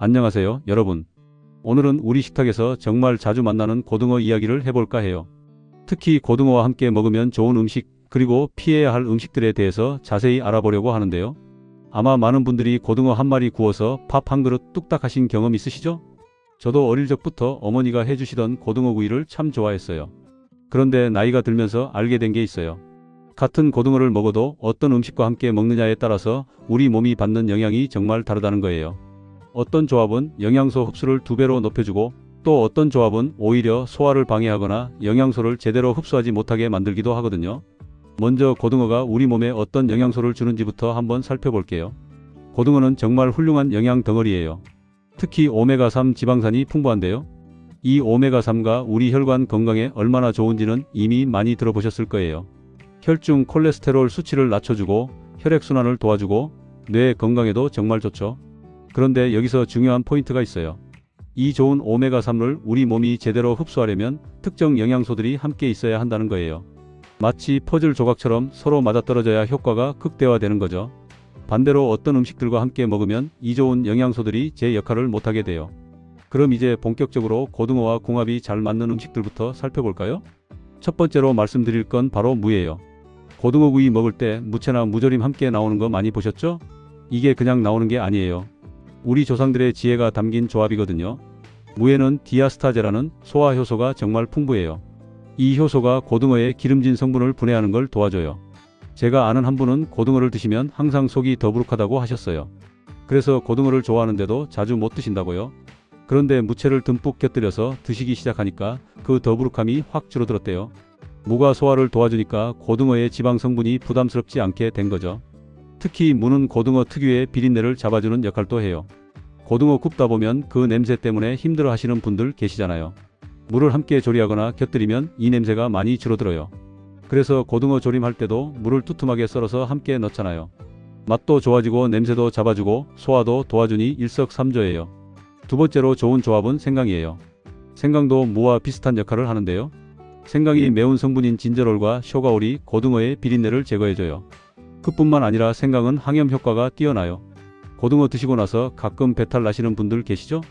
안녕하세요, 여러분. 오늘은 우리 식탁에서 정말 자주 만나는 고등어 이야기를 해볼까 해요. 특히 고등어와 함께 먹으면 좋은 음식, 그리고 피해야 할 음식들에 대해서 자세히 알아보려고 하는데요. 아마 많은 분들이 고등어 한 마리 구워서 밥 한 그릇 뚝딱 하신 경험 있으시죠? 저도 어릴 적부터 어머니가 해주시던 고등어 구이를 참 좋아했어요. 그런데 나이가 들면서 알게 된 게 있어요. 같은 고등어를 먹어도 어떤 음식과 함께 먹느냐에 따라서 우리 몸이 받는 영향이 정말 다르다는 거예요. 어떤 조합은 영양소 흡수를 2배로 높여주고, 또 어떤 조합은 오히려 소화를 방해하거나 영양소를 제대로 흡수하지 못하게 만들기도 하거든요. 먼저 고등어가 우리 몸에 어떤 영양소를 주는지부터 한번 살펴볼게요. 고등어는 정말 훌륭한 영양 덩어리예요. 특히 오메가3 지방산이 풍부한데요. 이 오메가3가 우리 혈관 건강에 얼마나 좋은지는 이미 많이 들어보셨을 거예요. 혈중 콜레스테롤 수치를 낮춰주고 혈액순환을 도와주고 뇌 건강에도 정말 좋죠. 그런데 여기서 중요한 포인트가 있어요. 이 좋은 오메가3를 우리 몸이 제대로 흡수하려면 특정 영양소들이 함께 있어야 한다는 거예요. 마치 퍼즐 조각처럼 서로 맞아떨어져야 효과가 극대화되는 거죠. 반대로 어떤 음식들과 함께 먹으면 이 좋은 영양소들이 제 역할을 못하게 돼요. 그럼 이제 본격적으로 고등어와 궁합이 잘 맞는 음식들부터 살펴볼까요? 첫 번째로 말씀드릴 건 바로 무예요. 고등어 구이 먹을 때 무채나 무조림 함께 나오는 거 많이 보셨죠? 이게 그냥 나오는 게 아니에요. 우리 조상들의 지혜가 담긴 조합이거든요. 무에는 디아스타제라는 소화 효소가 정말 풍부해요. 이 효소가 고등어의 기름진 성분을 분해하는 걸 도와줘요. 제가 아는 한 분은 고등어를 드시면 항상 속이 더부룩하다고 하셨어요. 그래서 고등어를 좋아하는데도 자주 못 드신다고요? 그런데 무채를 듬뿍 곁들여서 드시기 시작하니까 그 더부룩함이 확 줄어들었대요. 무가 소화를 도와주니까 고등어의 지방 성분이 부담스럽지 않게 된 거죠. 특히 무는 고등어 특유의 비린내를 잡아주는 역할도 해요. 고등어 굽다 보면 그 냄새 때문에 힘들어 하시는 분들 계시잖아요. 무를 함께 조리하거나 곁들이면 이 냄새가 많이 줄어들어요. 그래서 고등어 조림할 때도 무를 두툼하게 썰어서 함께 넣잖아요. 맛도 좋아지고 냄새도 잡아주고 소화도 도와주니 일석삼조예요. 두 번째로 좋은 조합은 생강이에요. 생강도 무와 비슷한 역할을 하는데요. 생강이 매운 성분인 진저롤과 쇼가올이 고등어의 비린내를 제거해줘요. 그뿐만 아니라 생강은 항염 효과가 뛰어나요. 고등어 드시고 나서 가끔 배탈 나시는 분들 계시죠?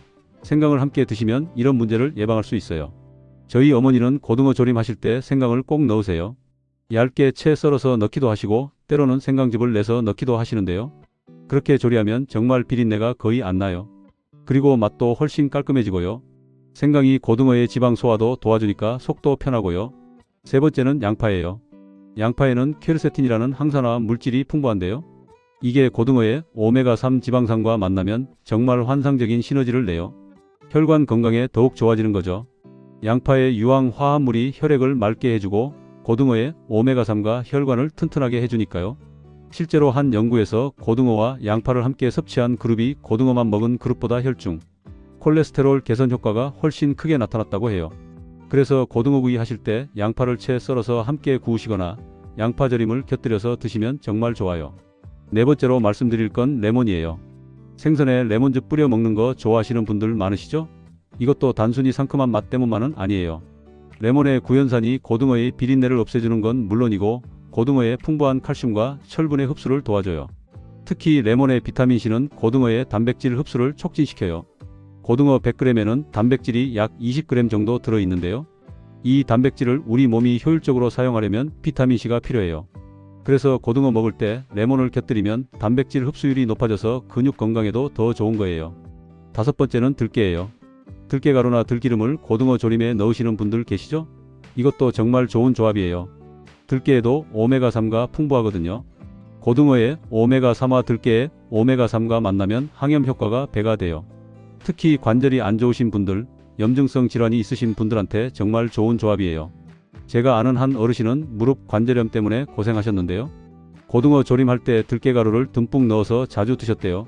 생강을 함께 드시면 이런 문제를 예방할 수 있어요. 저희 어머니는 고등어 조림하실 때 생강을 꼭 넣으세요. 얇게 채 썰어서 넣기도 하시고 때로는 생강즙을 내서 넣기도 하시는데요. 그렇게 조리하면 정말 비린내가 거의 안 나요. 그리고 맛도 훨씬 깔끔해지고요. 생강이 고등어의 지방 소화도 도와주니까 속도 편하고요. 세 번째는 양파예요. 양파에는 퀘르세틴이라는 항산화 물질이 풍부한데요. 이게 고등어의 오메가3 지방산과 만나면 정말 환상적인 시너지를 내요. 혈관 건강에 더욱 좋아지는 거죠. 양파의 유황 화합물이 혈액을 맑게 해주고 고등어의 오메가3가 혈관을 튼튼하게 해주니까요. 실제로 한 연구에서 고등어와 양파를 함께 섭취한 그룹이 고등어만 먹은 그룹보다 혈중 콜레스테롤 개선 효과가 훨씬 크게 나타났다고 해요. 그래서 고등어 구이 하실 때 양파를 채 썰어서 함께 구우시거나 양파절임을 곁들여서 드시면 정말 좋아요. 네 번째로 말씀드릴 건 레몬이에요. 생선에 레몬즙 뿌려 먹는 거 좋아하시는 분들 많으시죠? 이것도 단순히 상큼한 맛 때문만은 아니에요. 레몬의 구연산이 고등어의 비린내를 없애주는 건 물론이고 고등어의 풍부한 칼슘과 철분의 흡수를 도와줘요. 특히 레몬의 비타민C는 고등어의 단백질 흡수를 촉진시켜요. 고등어 100g에는 단백질이 약 20g 정도 들어있는데요. 이 단백질을 우리 몸이 효율적으로 사용하려면 비타민C가 필요해요. 그래서 고등어 먹을 때 레몬을 곁들이면 단백질 흡수율이 높아져서 근육 건강에도 더 좋은 거예요. 다섯 번째는 들깨예요. 들깨가루나 들기름을 고등어 조림에 넣으시는 분들 계시죠? 이것도 정말 좋은 조합이에요. 들깨에도 오메가3가 풍부하거든요. 고등어의 오메가3와 들깨의 오메가3가 만나면 항염 효과가 배가 돼요. 특히 관절이 안 좋으신 분들, 염증성 질환이 있으신 분들한테 정말 좋은 조합이에요. 제가 아는 한 어르신은 무릎 관절염 때문에 고생하셨는데요. 고등어 조림할 때 들깨가루를 듬뿍 넣어서 자주 드셨대요.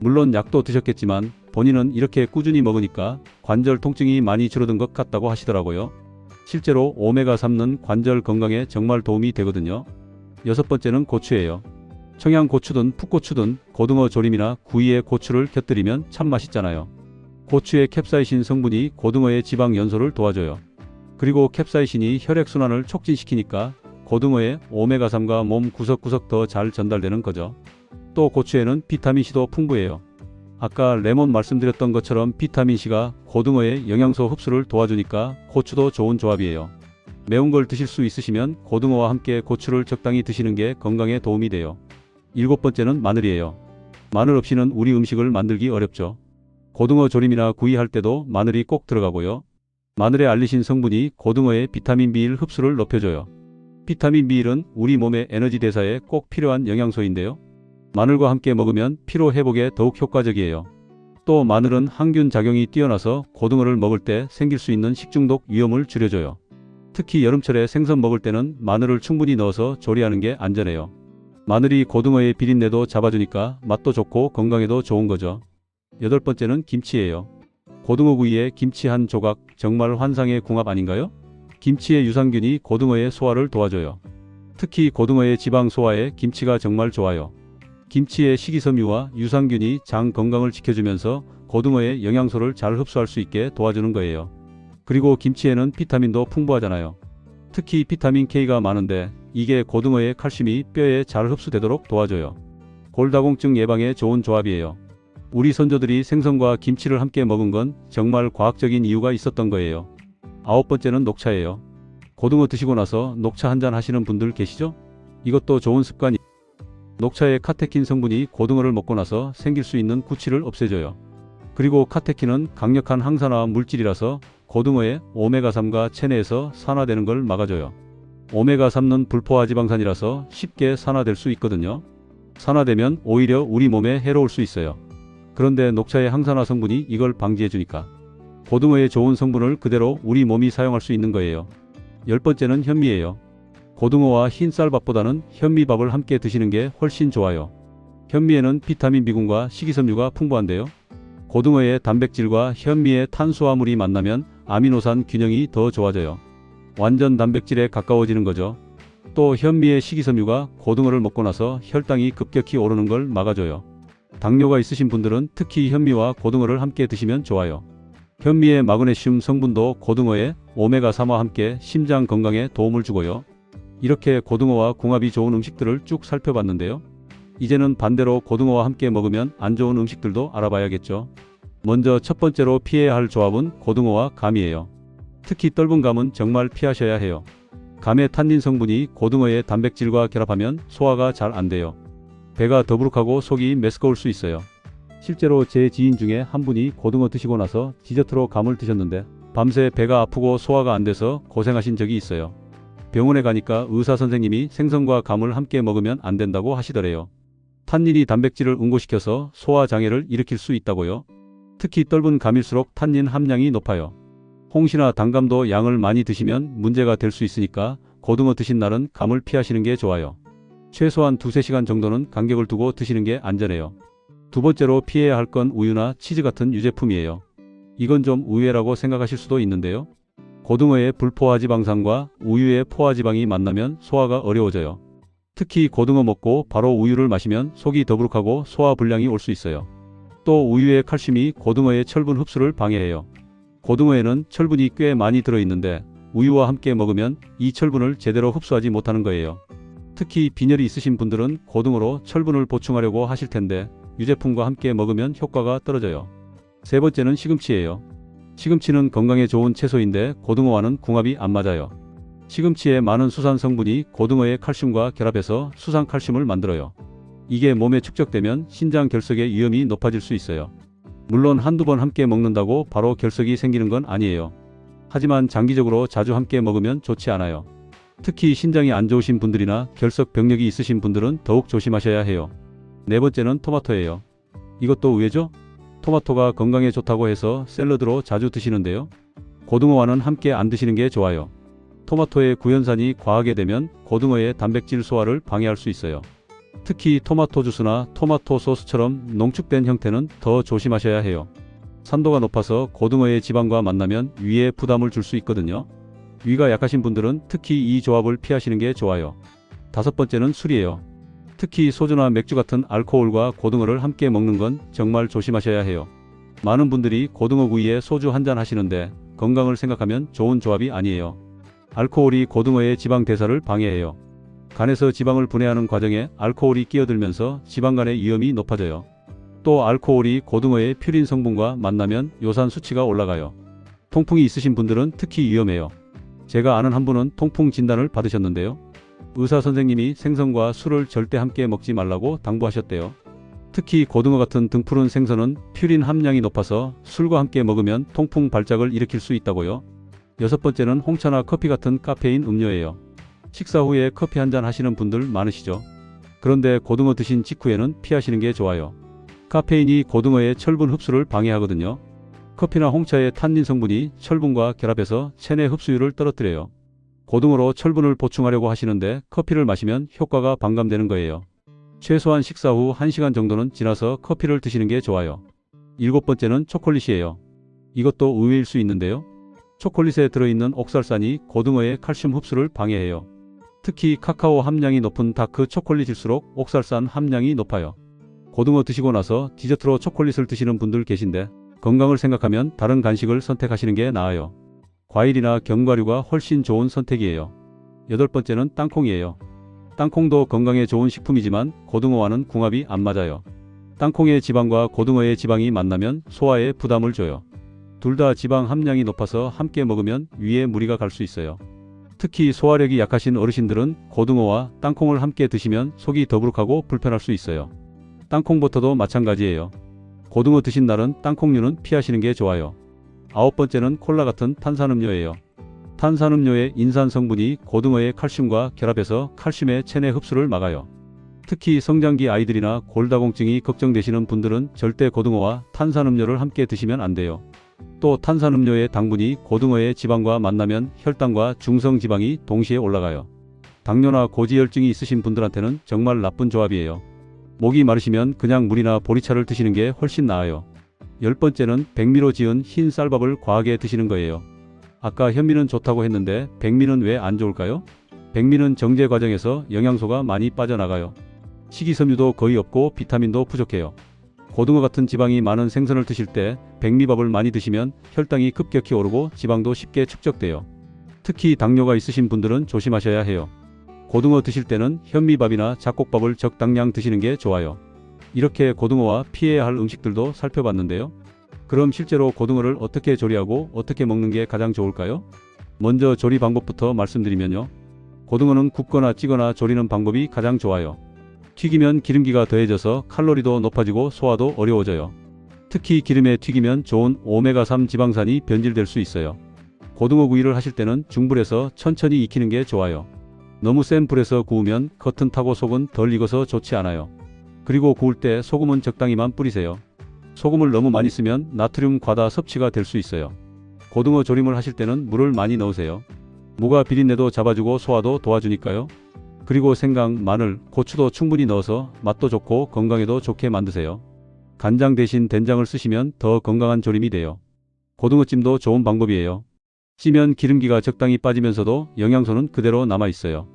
물론 약도 드셨겠지만 본인은 이렇게 꾸준히 먹으니까 관절 통증이 많이 줄어든 것 같다고 하시더라고요. 실제로 오메가3는 관절 건강에 정말 도움이 되거든요. 여섯 번째는 고추예요. 청양고추든 풋고추든 고등어 조림이나 구이에 고추를 곁들이면 참 맛있잖아요. 고추의 캡사이신 성분이 고등어의 지방 연소를 도와줘요. 그리고 캡사이신이 혈액순환을 촉진시키니까 고등어의 오메가3가 몸 구석구석 더 잘 전달되는 거죠. 또 고추에는 비타민C도 풍부해요. 아까 레몬 말씀드렸던 것처럼 비타민C가 고등어의 영양소 흡수를 도와주니까 고추도 좋은 조합이에요. 매운 걸 드실 수 있으시면 고등어와 함께 고추를 적당히 드시는 게 건강에 도움이 돼요. 7번째는 마늘이에요. 마늘 없이는 우리 음식을 만들기 어렵죠. 고등어 조림이나 구이할 때도 마늘이 꼭 들어가고요. 마늘의 알리신 성분이 고등어의 비타민 B1 흡수를 높여줘요. 비타민 B1은 우리 몸의 에너지 대사에 꼭 필요한 영양소인데요. 마늘과 함께 먹으면 피로 회복에 더욱 효과적이에요. 또 마늘은 항균 작용이 뛰어나서 고등어를 먹을 때 생길 수 있는 식중독 위험을 줄여줘요. 특히 여름철에 생선 먹을 때는 마늘을 충분히 넣어서 조리하는 게 안전해요. 마늘이 고등어의 비린내도 잡아주니까 맛도 좋고 건강에도 좋은 거죠. 8번째는 김치예요. 고등어 구이에 김치 한 조각, 정말 환상의 궁합 아닌가요? 김치의 유산균이 고등어의 소화를 도와줘요. 특히 고등어의 지방 소화에 김치가 정말 좋아요. 김치의 식이섬유와 유산균이 장 건강을 지켜주면서 고등어의 영양소를 잘 흡수할 수 있게 도와주는 거예요. 그리고 김치에는 비타민도 풍부하잖아요. 특히 비타민 K가 많은데 이게 고등어의 칼슘이 뼈에 잘 흡수되도록 도와줘요. 골다공증 예방에 좋은 조합이에요. 우리 선조들이 생선과 김치를 함께 먹은 건 정말 과학적인 이유가 있었던 거예요. 9번째는 녹차예요. 고등어 드시고 나서 녹차 한잔 하시는 분들 계시죠? 이것도 좋은 습관이. 녹차의 카테킨 성분이 고등어를 먹고 나서 생길 수 있는 구취를 없애줘요. 그리고 카테킨은 강력한 항산화 물질이라서 고등어의 오메가3가 체내에서 산화되는 걸 막아줘요. 오메가3는 불포화 지방산이라서 쉽게 산화될 수 있거든요. 산화되면 오히려 우리 몸에 해로울 수 있어요. 그런데 녹차의 항산화 성분이 이걸 방지해주니까 고등어의 좋은 성분을 그대로 우리 몸이 사용할 수 있는 거예요. 10번째는 현미예요. 고등어와 흰 쌀밥보다는 현미밥을 함께 드시는 게 훨씬 좋아요. 현미에는 비타민 B군과 식이섬유가 풍부한데요. 고등어의 단백질과 현미의 탄수화물이 만나면 아미노산 균형이 더 좋아져요. 완전 단백질에 가까워지는 거죠. 또 현미의 식이섬유가 고등어를 먹고 나서 혈당이 급격히 오르는 걸 막아줘요. 당뇨가 있으신 분들은 특히 현미와 고등어를 함께 드시면 좋아요. 현미의 마그네슘 성분도 고등어의 오메가3와 함께 심장 건강에 도움을 주고요. 이렇게 고등어와 궁합이 좋은 음식들을 쭉 살펴봤는데요. 이제는 반대로 고등어와 함께 먹으면 안 좋은 음식들도 알아봐야겠죠. 먼저 첫 번째로 피해야 할 조합은 고등어와 감이에요. 특히 떫은 감은 정말 피하셔야 해요. 감의 탄닌 성분이 고등어의 단백질과 결합하면 소화가 잘 안 돼요. 배가 더부룩하고 속이 메스꺼울 수 있어요. 실제로 제 지인 중에 한 분이 고등어 드시고 나서 디저트로 감을 드셨는데 밤새 배가 아프고 소화가 안 돼서 고생하신 적이 있어요. 병원에 가니까 의사 선생님이 생선과 감을 함께 먹으면 안 된다고 하시더래요. 탄닌이 단백질을 응고시켜서 소화 장애를 일으킬 수 있다고요. 특히 떫은 감일수록 탄닌 함량이 높아요. 홍시나 단감도 양을 많이 드시면 문제가 될 수 있으니까 고등어 드신 날은 감을 피하시는 게 좋아요. 최소한 2-3시간 정도는 간격을 두고 드시는 게 안전해요. 두 번째로 피해야 할 건 우유나 치즈 같은 유제품이에요. 이건 좀 의외라고 생각하실 수도 있는데요. 고등어의 불포화 지방산과 우유의 포화 지방이 만나면 소화가 어려워져요. 특히 고등어 먹고 바로 우유를 마시면 속이 더부룩하고 소화 불량이 올 수 있어요. 또 우유의 칼슘이 고등어의 철분 흡수를 방해해요. 고등어에는 철분이 꽤 많이 들어있는데 우유와 함께 먹으면 이 철분을 제대로 흡수하지 못하는 거예요. 특히 빈혈이 있으신 분들은 고등어로 철분을 보충하려고 하실 텐데 유제품과 함께 먹으면 효과가 떨어져요. 세 번째는 시금치예요. 시금치는 건강에 좋은 채소인데 고등어와는 궁합이 안 맞아요. 시금치에 많은 수산 성분이 고등어의 칼슘과 결합해서 수산칼슘을 만들어요. 이게 몸에 축적되면 신장 결석의 위험이 높아질 수 있어요. 물론 한두 번 함께 먹는다고 바로 결석이 생기는 건 아니에요. 하지만 장기적으로 자주 함께 먹으면 좋지 않아요. 특히 신장이 안 좋으신 분들이나 결석 병력이 있으신 분들은 더욱 조심하셔야 해요. 네 번째는 토마토예요. 이것도 왜죠? 토마토가 건강에 좋다고 해서 샐러드로 자주 드시는데요. 고등어와는 함께 안 드시는 게 좋아요. 토마토의 구연산이 과하게 되면 고등어의 단백질 소화를 방해할 수 있어요. 특히 토마토 주스나 토마토 소스처럼 농축된 형태는 더 조심하셔야 해요. 산도가 높아서 고등어의 지방과 만나면 위에 부담을 줄 수 있거든요. 위가 약하신 분들은 특히 이 조합을 피하시는 게 좋아요. 다섯 번째는 술이에요. 특히 소주나 맥주 같은 알코올과 고등어를 함께 먹는 건 정말 조심하셔야 해요. 많은 분들이 고등어 구이에 소주 한잔 하시는데 건강을 생각하면 좋은 조합이 아니에요. 알코올이 고등어의 지방 대사를 방해해요. 간에서 지방을 분해하는 과정에 알코올이 끼어들면서 지방간의 위험이 높아져요. 또 알코올이 고등어의 퓨린 성분과 만나면 요산 수치가 올라가요. 통풍이 있으신 분들은 특히 위험해요. 제가 아는 한 분은 통풍 진단을 받으셨는데요. 의사 선생님이 생선과 술을 절대 함께 먹지 말라고 당부하셨대요. 특히 고등어 같은 등푸른 생선은 퓨린 함량이 높아서 술과 함께 먹으면 통풍 발작을 일으킬 수 있다고요. 여섯 번째는 홍차나 커피 같은 카페인 음료예요. 식사 후에 커피 한잔 하시는 분들 많으시죠? 그런데 고등어 드신 직후에는 피하시는 게 좋아요. 카페인이 고등어의 철분 흡수를 방해하거든요. 커피나 홍차의 탄닌 성분이 철분과 결합해서 체내 흡수율을 떨어뜨려요. 고등어로 철분을 보충하려고 하시는데 커피를 마시면 효과가 반감되는 거예요. 최소한 식사 후 1시간 정도는 지나서 커피를 드시는 게 좋아요. 일곱 번째는 초콜릿이에요. 이것도 의외일 수 있는데요. 초콜릿에 들어있는 옥살산이 고등어의 칼슘 흡수를 방해해요. 특히 카카오 함량이 높은 다크 초콜릿일수록 옥살산 함량이 높아요. 고등어 드시고 나서 디저트로 초콜릿을 드시는 분들 계신데 건강을 생각하면 다른 간식을 선택하시는 게 나아요. 과일이나 견과류가 훨씬 좋은 선택이에요. 여덟 번째는 땅콩이에요. 땅콩도 건강에 좋은 식품이지만 고등어와는 궁합이 안 맞아요. 땅콩의 지방과 고등어의 지방이 만나면 소화에 부담을 줘요. 둘 다 지방 함량이 높아서 함께 먹으면 위에 무리가 갈 수 있어요. 특히 소화력이 약하신 어르신들은 고등어와 땅콩을 함께 드시면 속이 더부룩하고 불편할 수 있어요. 땅콩버터도 마찬가지예요. 고등어 드신 날은 땅콩류는 피하시는 게 좋아요. 아홉 번째는 콜라 같은 탄산음료예요. 탄산음료의 인산 성분이 고등어의 칼슘과 결합해서 칼슘의 체내 흡수를 막아요. 특히 성장기 아이들이나 골다공증이 걱정되시는 분들은 절대 고등어와 탄산음료를 함께 드시면 안 돼요. 또 탄산음료의 당분이 고등어의 지방과 만나면 혈당과 중성지방이 동시에 올라가요. 당뇨나 고지혈증이 있으신 분들한테는 정말 나쁜 조합이에요. 목이 마르시면 그냥 물이나 보리차를 드시는 게 훨씬 나아요. 열 번째는 백미로 지은 흰 쌀밥을 과하게 드시는 거예요. 아까 현미는 좋다고 했는데 백미는 왜 안 좋을까요? 백미는 정제 과정에서 영양소가 많이 빠져나가요. 식이섬유도 거의 없고 비타민도 부족해요. 고등어 같은 지방이 많은 생선을 드실 때 백미밥을 많이 드시면 혈당이 급격히 오르고 지방도 쉽게 축적돼요. 특히 당뇨가 있으신 분들은 조심하셔야 해요. 고등어 드실 때는 현미밥이나 잡곡밥을 적당량 드시는 게 좋아요. 이렇게 고등어와 피해야 할 음식들도 살펴봤는데요. 그럼 실제로 고등어를 어떻게 조리하고 어떻게 먹는 게 가장 좋을까요? 먼저 조리 방법부터 말씀드리면요. 고등어는 굽거나 찌거나 조리는 방법이 가장 좋아요. 튀기면 기름기가 더해져서 칼로리도 높아지고 소화도 어려워져요. 특히 기름에 튀기면 좋은 오메가3 지방산이 변질될 수 있어요. 고등어 구이를 하실 때는 중불에서 천천히 익히는 게 좋아요. 너무 센 불에서 구우면 겉은 타고 속은 덜 익어서 좋지 않아요. 그리고 구울 때 소금은 적당히만 뿌리세요. 소금을 너무 많이 쓰면 나트륨 과다 섭취가 될 수 있어요. 고등어 조림을 하실 때는 물을 많이 넣으세요. 무가 비린내도 잡아주고 소화도 도와주니까요. 그리고 생강, 마늘, 고추도 충분히 넣어서 맛도 좋고 건강에도 좋게 만드세요. 간장 대신 된장을 쓰시면 더 건강한 조림이 돼요. 고등어찜도 좋은 방법이에요. 찌면 기름기가 적당히 빠지면서도 영양소는 그대로 남아있어요.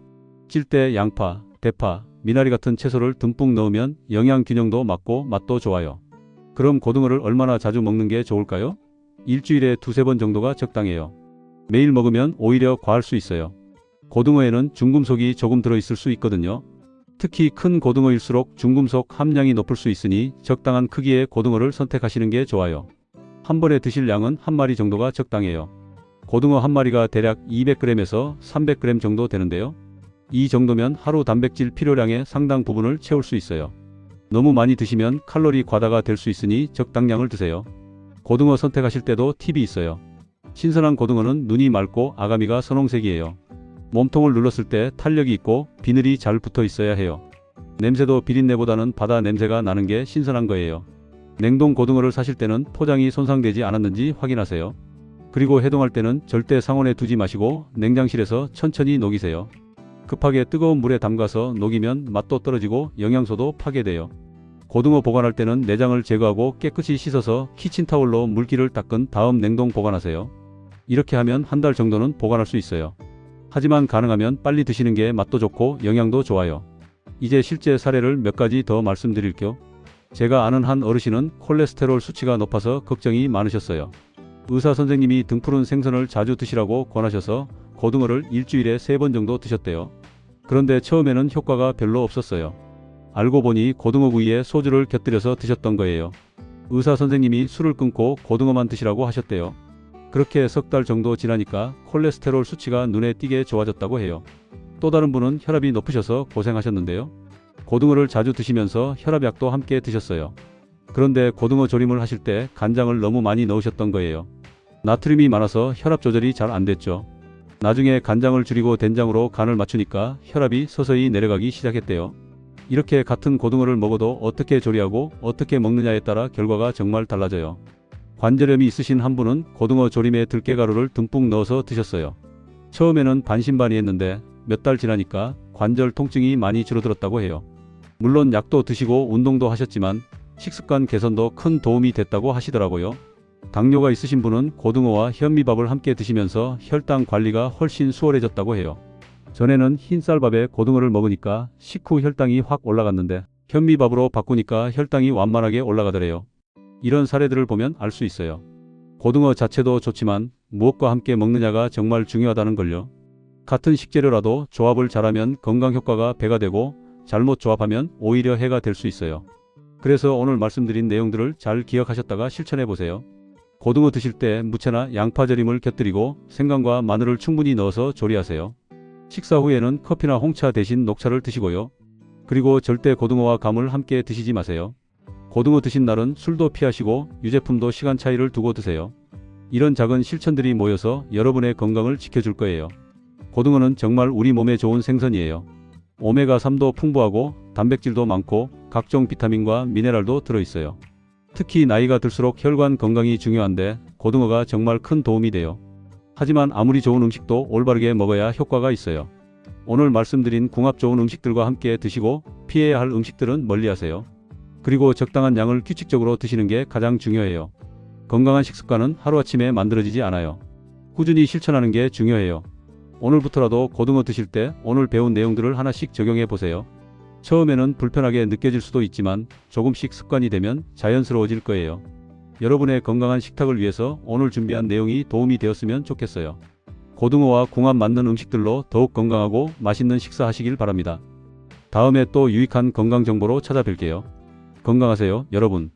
찔 때 양파, 대파, 미나리 같은 채소를 듬뿍 넣으면 영양 균형도 맞고 맛도 좋아요. 그럼 고등어를 얼마나 자주 먹는 게 좋을까요? 일주일에 두세 번 정도가 적당해요. 매일 먹으면 오히려 과할 수 있어요. 고등어에는 중금속이 조금 들어있을 수 있거든요. 특히 큰 고등어일수록 중금속 함량이 높을 수 있으니 적당한 크기의 고등어를 선택하시는 게 좋아요. 한 번에 드실 양은 한 마리 정도가 적당해요. 고등어 한 마리가 대략 200g에서 300g 정도 되는데요. 이 정도면 하루 단백질 필요량의 상당 부분을 채울 수 있어요. 너무 많이 드시면 칼로리 과다가 될 수 있으니 적당량을 드세요. 고등어 선택하실 때도 팁이 있어요. 신선한 고등어는 눈이 맑고 아가미가 선홍색이에요. 몸통을 눌렀을 때 탄력이 있고 비늘이 잘 붙어 있어야 해요. 냄새도 비린내보다는 바다 냄새가 나는 게 신선한 거예요. 냉동 고등어를 사실 때는 포장이 손상되지 않았는지 확인하세요. 그리고 해동할 때는 절대 상온에 두지 마시고 냉장실에서 천천히 녹이세요. 급하게 뜨거운 물에 담가서 녹이면 맛도 떨어지고 영양소도 파괴돼요. 고등어 보관할 때는 내장을 제거하고 깨끗이 씻어서 키친타올로 물기를 닦은 다음 냉동 보관하세요. 이렇게 하면 한 달 정도는 보관할 수 있어요. 하지만 가능하면 빨리 드시는 게 맛도 좋고 영양도 좋아요. 이제 실제 사례를 몇 가지 더 말씀드릴게요. 제가 아는 한 어르신은 콜레스테롤 수치가 높아서 걱정이 많으셨어요. 의사 선생님이 등푸른 생선을 자주 드시라고 권하셔서 고등어를 일주일에 3번 정도 드셨대요. 그런데 처음에는 효과가 별로 없었어요. 알고 보니 고등어 구이에 소주를 곁들여서 드셨던 거예요. 의사 선생님이 술을 끊고 고등어만 드시라고 하셨대요. 그렇게 석 달 정도 지나니까 콜레스테롤 수치가 눈에 띄게 좋아졌다고 해요. 또 다른 분은 혈압이 높으셔서 고생하셨는데요. 고등어를 자주 드시면서 혈압약도 함께 드셨어요. 그런데 고등어 조림을 하실 때 간장을 너무 많이 넣으셨던 거예요. 나트륨이 많아서 혈압 조절이 잘 안 됐죠. 나중에 간장을 줄이고 된장으로 간을 맞추니까 혈압이 서서히 내려가기 시작했대요. 이렇게 같은 고등어를 먹어도 어떻게 조리하고 어떻게 먹느냐에 따라 결과가 정말 달라져요. 관절염이 있으신 한 분은 고등어 조림에 들깨가루를 듬뿍 넣어서 드셨어요. 처음에는 반신반의했는데 몇 달 지나니까 관절 통증이 많이 줄어들었다고 해요. 물론 약도 드시고 운동도 하셨지만 식습관 개선도 큰 도움이 됐다고 하시더라고요. 당뇨가 있으신 분은 고등어와 현미밥을 함께 드시면서 혈당 관리가 훨씬 수월해졌다고 해요. 전에는 흰쌀밥에 고등어를 먹으니까 식후 혈당이 확 올라갔는데 현미밥으로 바꾸니까 혈당이 완만하게 올라가더래요. 이런 사례들을 보면 알 수 있어요. 고등어 자체도 좋지만 무엇과 함께 먹느냐가 정말 중요하다는 걸요. 같은 식재료라도 조합을 잘하면 건강 효과가 배가 되고 잘못 조합하면 오히려 해가 될 수 있어요. 그래서 오늘 말씀드린 내용들을 잘 기억하셨다가 실천해 보세요. 고등어 드실 때 무채나 양파절임을 곁들이고 생강과 마늘을 충분히 넣어서 조리하세요. 식사 후에는 커피나 홍차 대신 녹차를 드시고요. 그리고 절대 고등어와 감을 함께 드시지 마세요. 고등어 드신 날은 술도 피하시고 유제품도 시간 차이를 두고 드세요. 이런 작은 실천들이 모여서 여러분의 건강을 지켜줄 거예요. 고등어는 정말 우리 몸에 좋은 생선이에요. 오메가3도 풍부하고 단백질도 많고 각종 비타민과 미네랄도 들어있어요. 특히 나이가 들수록 혈관 건강이 중요한데 고등어가 정말 큰 도움이 돼요. 하지만 아무리 좋은 음식도 올바르게 먹어야 효과가 있어요. 오늘 말씀드린 궁합 좋은 음식들과 함께 드시고 피해야 할 음식들은 멀리하세요. 그리고 적당한 양을 규칙적으로 드시는 게 가장 중요해요. 건강한 식습관은 하루아침에 만들어지지 않아요. 꾸준히 실천하는 게 중요해요. 오늘부터라도 고등어 드실 때 오늘 배운 내용들을 하나씩 적용해 보세요. 처음에는 불편하게 느껴질 수도 있지만 조금씩 습관이 되면 자연스러워질 거예요. 여러분의 건강한 식탁을 위해서 오늘 준비한 내용이 도움이 되었으면 좋겠어요. 고등어와 궁합 맞는 음식들로 더욱 건강하고 맛있는 식사하시길 바랍니다. 다음에 또 유익한 건강 정보로 찾아뵐게요. 건강하세요, 여러분.